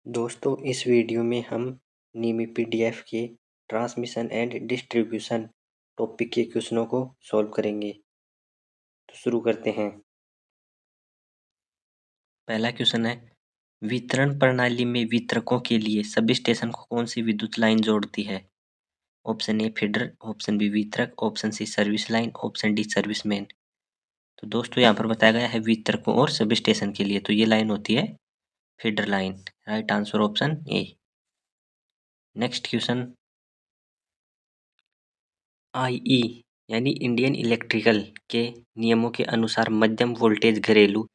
दोस्तों इस वीडियो में हम नीमी पीडीएफ के ट्रांसमिशन एंड डिस्ट्रीब्यूशन टॉपिक के क्वेश्चनों को सॉल्व करेंगे। तो शुरू करते हैं। पहला क्वेश्चन है, वितरण प्रणाली में वितरकों के लिए सब स्टेशन को कौन सी विद्युत लाइन जोड़ती है? Option A feeder, option B वितरक, option C service line, option D serviceman. तो दोस्तों यहाँ पर बताया गया है वितरकों और सब स्टेशन के लिए, तो ये लाइन होती है feeder line. Right answer option A. Next question, IE यानी इंडियन इलेक्ट्रिकल के नियमों के अनुसार मध्यम वोल्टेज घरेलू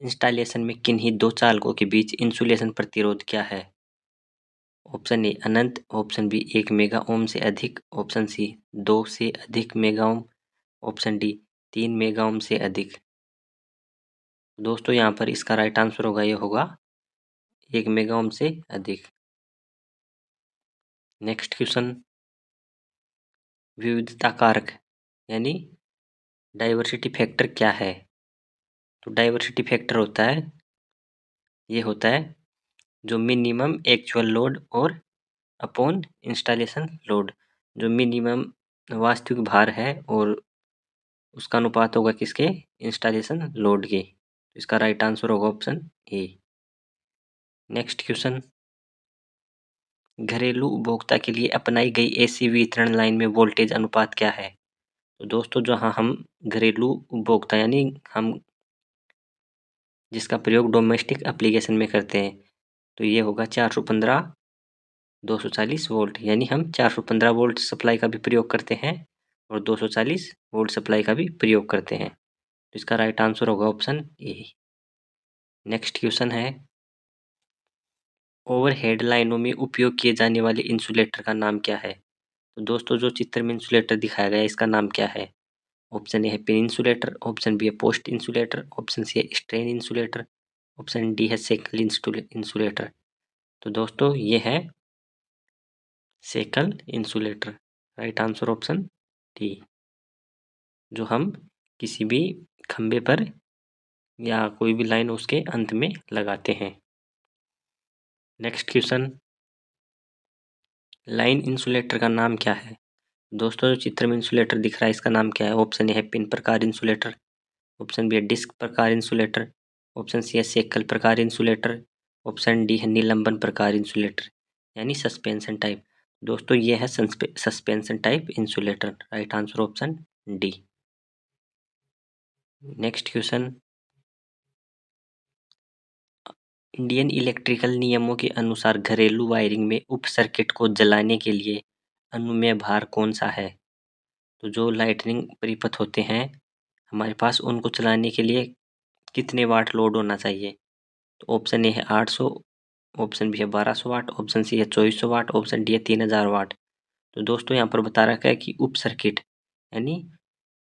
इंस्टॉलेशन में किन्हीं दो चालकों के बीच इंसुलेशन प्रतिरोध क्या है? ऑप्शन ए अनंत, ऑप्शन बी 1 मेगा ओम से अधिक, ऑप्शन सी 2 से अधिक mega ohm, option D 3 mega ohm से अधिक। दोस्तों यहाँ पर इसका राइट आंसर होगा, ये होगा 1 मेगा ओम से अधिक। नेक्स्ट क्वेश्चन, विविधता कारक यानी डाइवर्सिटी फैक्टर क्या है? तो डाइवर्सिटी फैक्टर होता है, ये होता है जो मिनिमम एक्चुअल लोड और अपॉन इंस्टॉलेशन लोड, जो मिनिमम वास्तविक भार है और उसका अनुपात होगा किसके? इंस्टॉलेशन लोड के। इसका राइट आंसर होगा ऑप्शन ए। नेक्स्ट क्वेश्चन, घरेलू उपभोक्ता के लिए अपनाई गई एसी वितरण लाइन में वोल्टेज अनुपात क्या है? तो दोस्तों जहां हम घरेलू उपभोक्ता यानी हम जिसका प्रयोग डोमेस्टिक एप्लीकेशन में करते हैं, तो ये होगा 415 240 वोल्ट, यानी हम 415 वोल्ट सप्लाई का भी प्रयोग करते हैं और 240 वोल्ट सप्लाई का भी प्रयोग करते हैं। तो इसका राइट आंसर होगा ऑप्शन ए। नेक्स्ट क्वेश्चन है, ओवरहेड लाइनों में उपयोग किए जाने वाले इंसुलेटर का नाम क्या है? तो दोस्तों जो चित्र में इंसुलेटर दिखाया गया है इसका नाम क्या है? ऑप्शन ए है पिन इंसुलेटर, ऑप्शन बी है पोस्ट इंसुलेटर, ऑप्शन सी है स्ट्रेन इंसुलेटर, ऑप्शन डी है सेकल इंसुलेटर। तो दोस्तों ये है shekel insulator. Right answer option D, जो हम किसी भी खंबे पर या कोई भी लाइन उसके अंत में लगाते हैं। नेक्स्ट क्वेश्चन, लाइन इंसुलेटर का नाम क्या है? दोस्तों जो चित्र में इंसुलेटर दिख रहा है इसका नाम क्या है? ऑप्शन ए है पिन प्रकार इंसुलेटर, ऑप्शन बी है डिस्क प्रकार इंसुलेटर, ऑप्शन सी है सेकल प्रकार इंसुलेटर, ऑप्शन डी है निलंबन प्रकार इंसुलेटर यानी सस्पेंशन टाइप। दोस्तों ये है suspension type insulator. Right answer option D. Next question, Indian electrical नियमों के अनुसार घरेलू वायरिंग में उप सर्किट को जलाने के लिए अनुमेय भार कौन सा है? तो जो लाइटनिंग परिपथ होते हैं हमारे पास, उनको चलाने के लिए कितने वाट लोड होना चाहिए? तो ऑप्शन ए है 800, ऑप्शन बी है 1200 वाट, ऑप्शन सी है 2400 वाट, ऑप्शन डी है 3000 वाट। तो दोस्तों यहाँ पर बता रखा है कि उप सर्किट यानी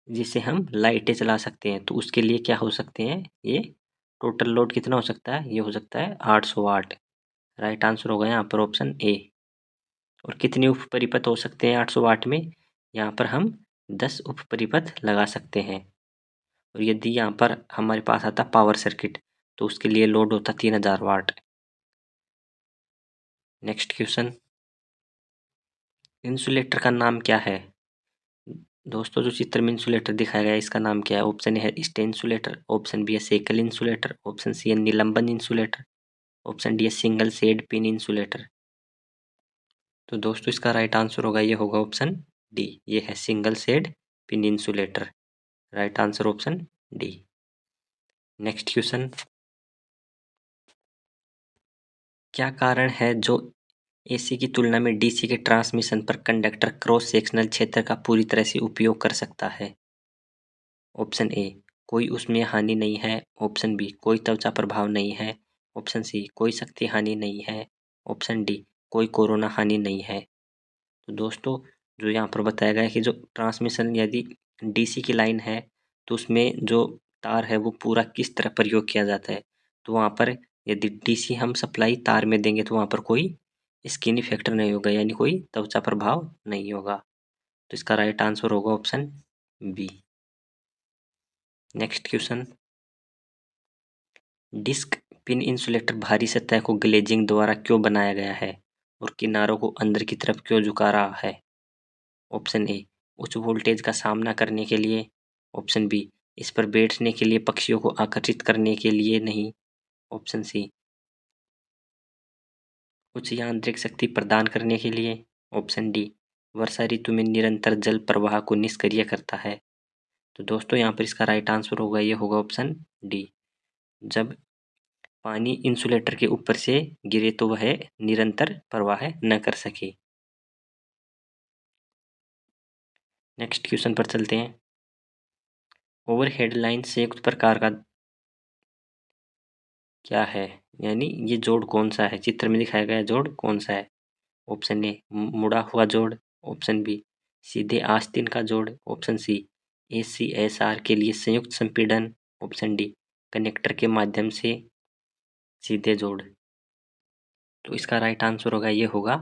जिसे हम लाइटें चला सकते हैं, तो उसके लिए क्या हो सकते हैं, ये टोटल लोड कितना हो सकता है? ये हो सकता है 800 वाट। राइट आंसर होगा यहाँ पर ऑप्शन ए। और कितने उप परिपथ हो सकते हैं 800 वाट में? यहाँ पर हम 10 उप परिपथ लगा सकते हैं। और यदि यहाँ पर हमारे पास आता पावर सर्किट, तो उसके लिए लोड होता 3000 वाट। नेक्स्ट क्वेश्चन, इंसुलेटर का नाम क्या है? दोस्तों जो चित्र में इंसुलेटर दिखाया गया है इसका नाम क्या है? ऑप्शन ए है स्टेन इंसुलेटर, ऑप्शन बी है सेकल इंसुलेटर, ऑप्शन सी है निलंबन इंसुलेटर, ऑप्शन डी है सिंगल शेड पिन इंसुलेटर। तो दोस्तों इसका राइट आंसर होगा, ये होगा ऑप्शन डी, ये है single shed pin insulator. Right answer option D. Next question, क्या कारण है जो एसी की तुलना में डीसी के ट्रांसमिशन पर कंडक्टर क्रॉस सेक्शनल क्षेत्र का पूरी तरह से उपयोग कर सकता है? ऑप्शन ए कोई उसमें हानि नहीं है, ऑप्शन बी कोई त्वचा प्रभाव नहीं है, ऑप्शन सी कोई शक्ति हानि नहीं है, ऑप्शन डी कोई कोरोना हानि नहीं है। तो दोस्तों जो यहाँ पर बताया गया है कि जो ट्रांसमिशन यदि डीसी की लाइन है, तो उसमें जो तार है वो पूरा किस तरह प्रयोग किया जाता है? तो वहाँ पर यदि डीसी हम सप्लाई तार में देंगे तो वहाँ पर कोई स्किन इफेक्ट नहीं होगा, यानी कोई त्वचा प्रभाव नहीं होगा। तो इसका राइट आंसर होगा option B. Next question, disc pin insulator भारी सतह को ग्लेजिंग द्वारा क्यों बनाया गया है और किनारों को अंदर की तरफ क्यों झुका रहा है? ऑप्शन ए उच्च वोल्टेज का सामना करने के लिए। ऑप्शन बी इस पर बैठने के लिए पक्षियों को आकर्षित करने के लिए नहीं। ऑप्शन सी उच्च यांत्रिक शक्ति प्रदान करने के लिए। ऑप्शन डी वर्षा ऋतु में निरंतर जल प्रवाह को निष्क्रिय करता है। तो दोस्तों यहाँ पर इसका राइट आंसर होगा, ये होगा ऑप्शन डी। जब पानी इंसुलेटर के ऊपर से गिरे तो वह निरंतर प्रवाह न कर सके। नेक्स्ट क्वेश्चन पर चलते हैं। ओवरहेड लाइन संयुक्त प्रकार का क्या है, यानी ये जोड़ कौन सा है, चित्र में दिखाया गया जोड़ कौन सा है? ऑप्शन ए मुड़ा हुआ जोड़। ऑप्शन बी सीधे आस्तीन का जोड़। ऑप्शन सी ACSR के लिए संयुक्त संपीड़न। ऑप्शन डी कनेक्टर के माध्यम से सीधे जोड़। तो इसका राइट आंसर होगा, ये होगा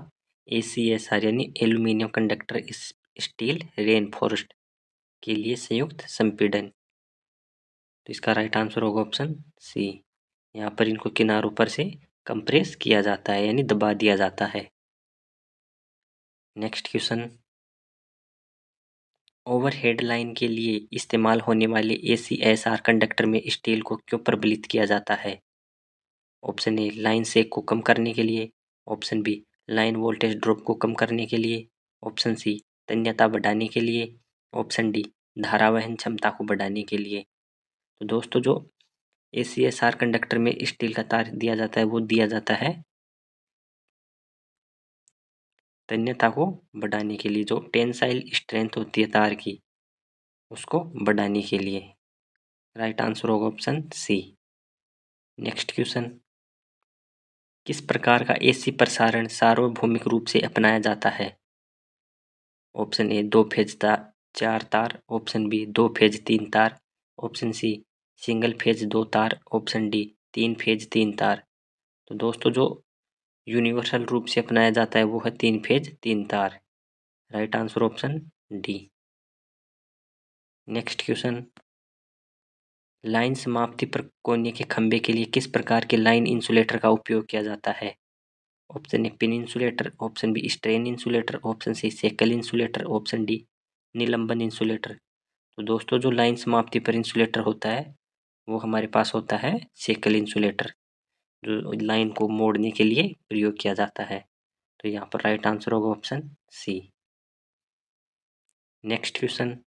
ACSR यानी एल्यूमिनियम कंडक्टर स्टील रेनफोर्स्ड के लिए संयुक्त संपीड़न। तो इसका राइट आंसर होगा ऑप्शन सी। यहाँ पर इनको किनारों पर से कंप्रेस किया जाता है यानी दबा दिया जाता है। नेक्स्ट क्वेश्चन, ओवरहेड लाइन के लिए इस्तेमाल होने वाले ACSR कंडक्टर में स्टील को क्यों प्रबलित किया जाता है? ऑप्शन ए लाइन सेक को कम करने के लिए। Option B line voltage drop को कम करने के लिए। ऑप्शन सी तन्यता बढ़ाने के लिए। ऑप्शन डी धारावहन क्षमता को बढ़ाने के लिए। तो दोस्तों जो ACSR कंडक्टर में स्टील का तार दिया जाता है वो दिया जाता है तन्यता को बढ़ाने के लिए, जो टेंसाइल स्ट्रेंथ होती है तार की उसको बढ़ाने के लिए। राइट आंसर होगा ऑप्शन सी। नेक्स्ट क्वेश्चन, किस प्रकार का AC प्रसारण सार्वभौमिक रूप से अपनाया जाता है? ऑप्शन ए 2 फेज तार 4 तार। ऑप्शन बी 2 फेज 3 तार। ऑप्शन सी सिंगल फेज 2 तार। ऑप्शन डी 3 फेज 3 तार। तो दोस्तों जो यूनिवर्सल रूप से अपनाया जाता है वो है 3 फेज 3 तार। Right answer option D. Next question, line समाप्ति पर कोने के खंभे के लिए किस प्रकार के लाइन इंसुलेटर का उपयोग किया जाता है? Option A pin insulator. Option B strain insulator. Option C shackle insulator. Option D निलंबन इंसुलेटर। तो दोस्तों जो लाइन समाप्ति पर इंसुलेटर होता है वो हमारे पास होता है सेकल इंसुलेटर, जो लाइन को मोड़ने के लिए प्रयोग किया जाता है। तो यहाँ पर राइट आंसर होगा option C. Next question,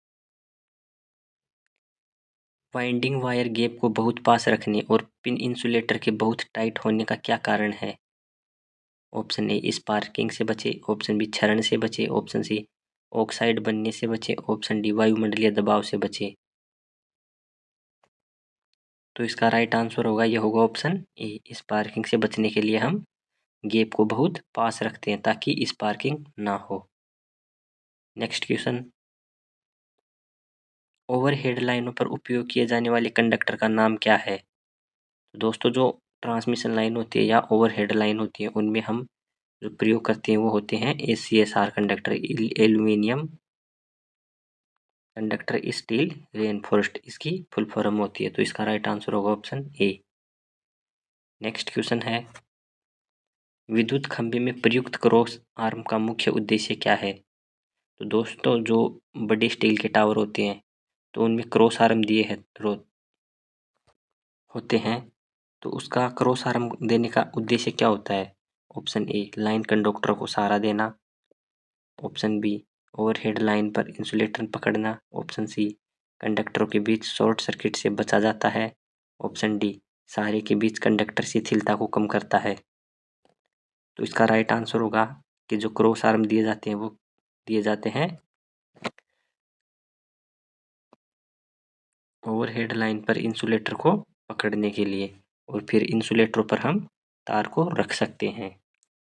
winding wire gap को बहुत पास रखने और पिन इंसुलेटर के बहुत टाइट होने का क्या कारण है? ऑप्शन ए स्पार्किंग से बचे। ऑप्शन बी क्षरण से बचे। ऑप्शन सी ऑक्साइड बनने से बचे। ऑप्शन डी वायुमंडलीय दबाव से बचे। तो इसका राइट आंसर होगा, ये होगा ऑप्शन ए स्पार्किंग से बचने के लिए हम गैप को बहुत पास रखते हैं ताकि स्पार्किंग ना हो। नेक्स्ट क्वेश्चन, ओवरहेड लाइनों पर उपयोग किए जाने वाले कंडक्टर का नाम क्या है? तो दोस्तों जो ट्रांसमिशन लाइन होती है या ओवरहेड लाइन होती है उनमें हम जो प्रयोग करते हैं वो होते हैं ACSR conductor aluminium conductor steel reinforced, इसकी फुल फॉर्म होती है। तो इसका राइट आंसर होगा ऑप्शन ए। नेक्स्ट क्वेश्चन है, विद्युत खंभे में प्रयुक्त क्रॉस आर्म का मुख्य उद्देश्य क्या है? तो दोस्तों जो बड़े स्टील के टावर होते हैं तो उनमें क्रॉस आर्म दिए हैं होते हैं, तो उसका क्रॉस आर्म देने का उद्देश्य क्या होता है? ऑप्शन ए लाइन कंडक्टर को सहारा देना। ऑप्शन बी ओवरहेड लाइन पर इंसुलेटर पकड़ना। ऑप्शन सी कंडक्टरों के बीच शॉर्ट सर्किट से बचा जाता है। ऑप्शन डी सहारे के बीच कंडक्टर शिथिलता को कम करता है। तो इसका राइट आंसर होगा कि जो क्रॉस आर्म दिए जाते हैं वो दिए जाते हैं ओवरहेड लाइन पर इंसुलेटर को पकड़ने के लिए, और फिर इंसुलेटर पर हम तार को रख सकते हैं।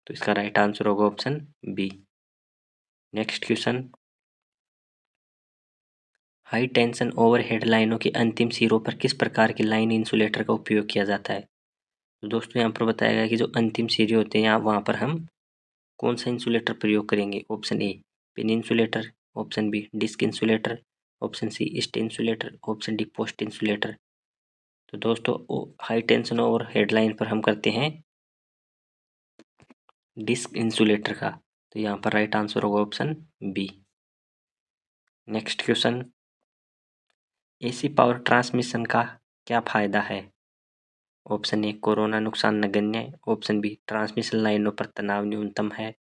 तो इसका राइट आंसर होगा option B. Next question, high tension overhead लाइनों के अंतिम सिरों पर किस प्रकार के लाइन इंसुलेटर का उपयोग किया जाता है? तो दोस्तों यहाँ पर बताया गया कि जो अंतिम सिरे होते हैं वहाँ पर हम कौन सा इंसुलेटर प्रयोग करेंगे? Option A pin insulator. Option B disc insulator. Option C stay insulator. Option D post insulator. तो दोस्तों हाई टेंशन और हेडलाइन पर हम करते हैं डिस्क इंसुलेटर का। तो यहाँ पर राइट आंसर होगा option B. Next question, AC power transmission का क्या फायदा है? ऑप्शन ए कोरोना नुकसान नगण्य, ऑप्शन बी ट्रांसमिशन लाइनों पर तनाव न्यूनतम है,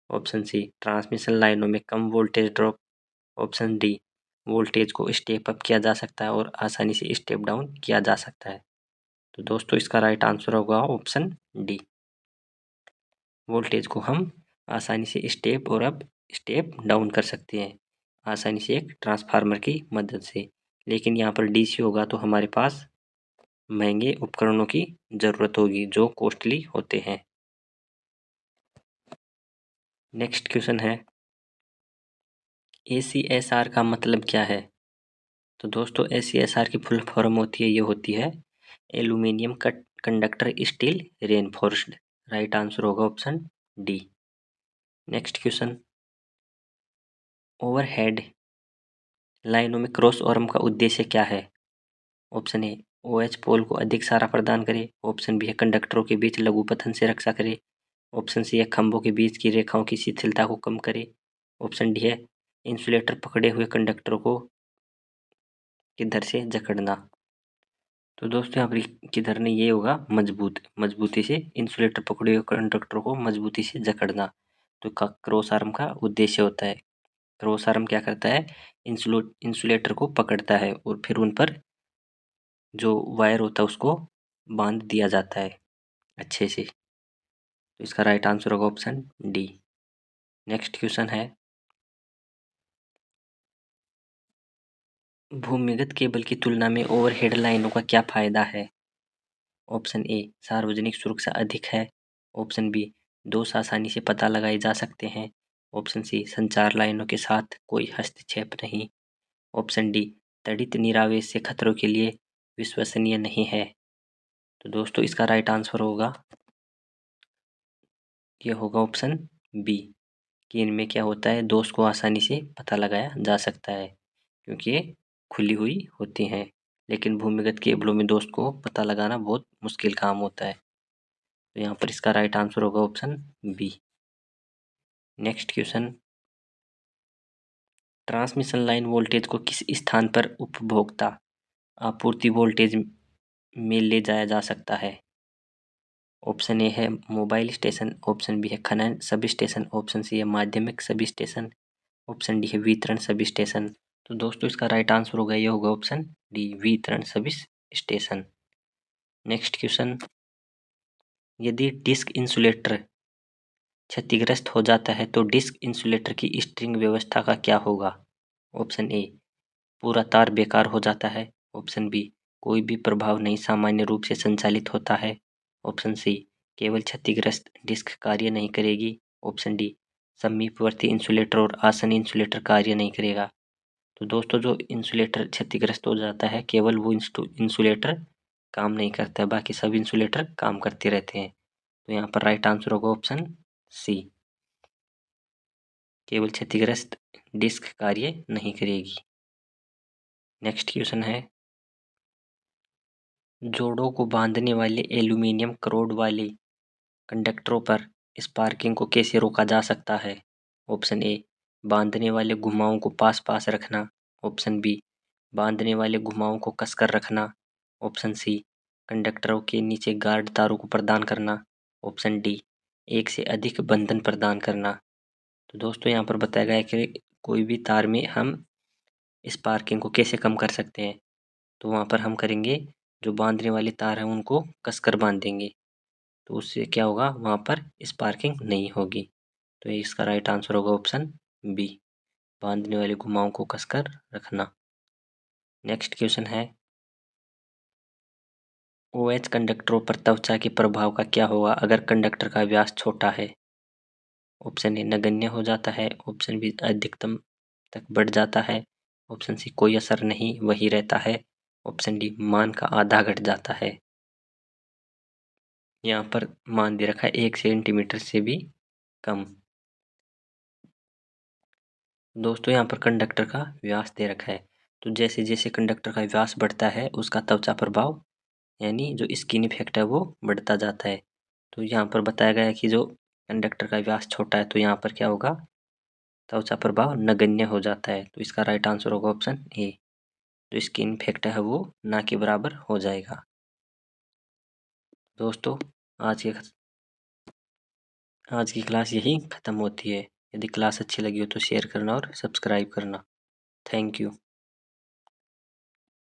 ऑप्शन सी ट्रांसमिशन लाइनों में कम voltage drop, option D voltage को स्टेप अप किया जा सकता है और आसानी से स्टेप डाउन किया जा सकता है। तो दोस्तों इसका राइट आंसर होगा ऑप्शन डी। वोल्टेज को हम आसानी से स्टेप और अप स्टेप डाउन कर सकते हैं आसानी से एक ट्रांसफार्मर की मदद से। लेकिन यहाँ पर डीसी होगा तो हमारे पास महंगे उपकरणों की ज़रूरत होगी जो कॉस्टली होते हैं। नेक्स्ट क्वेश्चन है, ACSR का मतलब क्या है? तो दोस्तों ACSR की फुल फॉर्म होती है, ये होती है aluminium conductor steel reinforced. Right answer होगा option D. Next question, overhead लाइनों में क्रॉस आर्म का उद्देश्य क्या है? ऑप्शन ए OH पोल को अधिक सहारा प्रदान करे, ऑप्शन बी है कंडक्टरों के बीच लघुपथन से रक्षा करे, ऑप्शन सी है खंभों के बीच की रेखाओं की शिथिलता को कम करे, ऑप्शन डी है इंसुलेटर पकड़े हुए कंडक्टरों को किधर से जकड़ना। तो दोस्तों यहाँ पर किधर ने ये होगा मजबूती से इंसुलेटर पकड़े हुए कंडक्टरों को मजबूती से जकड़ना। तो क्रॉस आर्म का उद्देश्य होता है, क्रॉस आर्म क्या करता है इंसुलेटर को पकड़ता है और फिर उन पर जो वायर होता है उसको बांध दिया जाता है अच्छे से। तो इसका राइट आंसर होगा ऑप्शन डी। नेक्स्ट क्वेश्चन है, भूमिगत केबल की तुलना में ओवरहेड लाइनों का क्या फायदा है? ऑप्शन ए सार्वजनिक सुरक्षा अधिक है, ऑप्शन बी दोष आसानी से पता लगाए जा सकते हैं, ऑप्शन सी संचार लाइनों के साथ कोई हस्तक्षेप नहीं, ऑप्शन डी तड़ित निरावेश से खतरों के लिए विश्वसनीय नहीं है। तो दोस्तों इसका राइट आंसर होगा, ये होगा ऑप्शन बी कि इनमें क्या होता है दोष को आसानी से पता लगाया जा सकता है क्योंकि ये खुली हुई होती हैं। लेकिन भूमिगत केबलों में दोष को पता लगाना बहुत मुश्किल काम होता है। तो यहाँ पर इसका राइट आंसर होगा option B. Next question, transmission line voltage को किस स्थान पर उपभोक्ता आपूर्ति वोल्टेज में ले जाया जा सकता है? ऑप्शन ए है मोबाइल स्टेशन, ऑप्शन बी है खनन सब स्टेशन, ऑप्शन सी है माध्यमिक सब स्टेशन, ऑप्शन डी है वितरण सब स्टेशन। तो दोस्तों इसका राइट आंसर होगा, ये होगा ऑप्शन डी वितरण सब स्टेशन। नेक्स्ट क्वेश्चन, यदि डिस्क इंसुलेटर क्षतिग्रस्त हो जाता है तो डिस्क इंसुलेटर की स्ट्रिंग व्यवस्था का क्या होगा? ऑप्शन ए पूरा तार बेकार हो जाता है, ऑप्शन बी कोई भी प्रभाव नहीं सामान्य रूप से संचालित होता है, ऑप्शन सी केवल क्षतिग्रस्त डिस्क कार्य नहीं करेगी, ऑप्शन डी समीपवर्ती इंसुलेटर और आसन्न इंसुलेटर कार्य नहीं करेगा। तो दोस्तों जो इंसुलेटर क्षतिग्रस्त हो जाता है केवल वो इंसुलेटर काम नहीं करता है, बाकी सब इंसुलेटर काम करते रहते हैं। तो यहाँ पर राइट आंसर होगा ऑप्शन सी, केवल क्षतिग्रस्त डिस्क कार्य नहीं करेगी। नेक्स्ट क्वेश्चन है, जोड़ों को बांधने वाले एल्यूमीनियम करोड वाले कंडक्टरों पर स्पार्किंग को कैसे रोका जा सकता है? ऑप्शन ए बांधने वाले घुमावों को पास पास रखना, ऑप्शन बी बांधने वाले घुमावों को कसकर रखना, ऑप्शन सी कंडक्टरों के नीचे गार्ड तारों को प्रदान करना, ऑप्शन डी एक से अधिक बंधन प्रदान करना। तो दोस्तों यहाँ पर बताया गया है कि कोई भी तार में हम स्पार्किंग को कैसे कम कर सकते हैं। तो वहाँ पर हम करेंगे जो बांधने वाले तार हैं उनको कसकर बांध देंगे, तो उससे क्या होगा वहाँ पर स्पार्किंग नहीं होगी। तो इसका राइट आंसर होगा ऑप्शन बी बांधने वाले घुमावों को कसकर रखना। नेक्स्ट क्वेश्चन है, OH कंडक्टरों पर त्वचा के प्रभाव का क्या होगा अगर कंडक्टर का व्यास छोटा है? ऑप्शन ए नगण्य हो जाता है, ऑप्शन बी अधिकतम तक बढ़ जाता है, ऑप्शन सी कोई असर नहीं वही रहता है, ऑप्शन डी मान का आधा घट जाता है। यहाँ पर मान दे रखा है 1 सेंटीमीटर से भी कम। दोस्तों यहाँ पर कंडक्टर का व्यास दे रखा है, तो जैसे जैसे कंडक्टर का व्यास बढ़ता है उसका त्वचा प्रभाव यानी जो स्किन इफेक्ट है वो बढ़ता जाता है। तो यहाँ पर बताया गया है कि जो कंडक्टर का व्यास छोटा है तो यहाँ पर क्या होगा, त्वचा प्रभाव नगण्य हो जाता है। तो इसका राइट आंसर होगा ऑप्शन ए, जो स्किन इफेक्ट है वो ना के बराबर हो जाएगा। दोस्तों आज के आज की क्लास यही ख़त्म होती है। यदि क्लास अच्छी लगी हो तो शेयर करना और सब्सक्राइब करना। Thank you.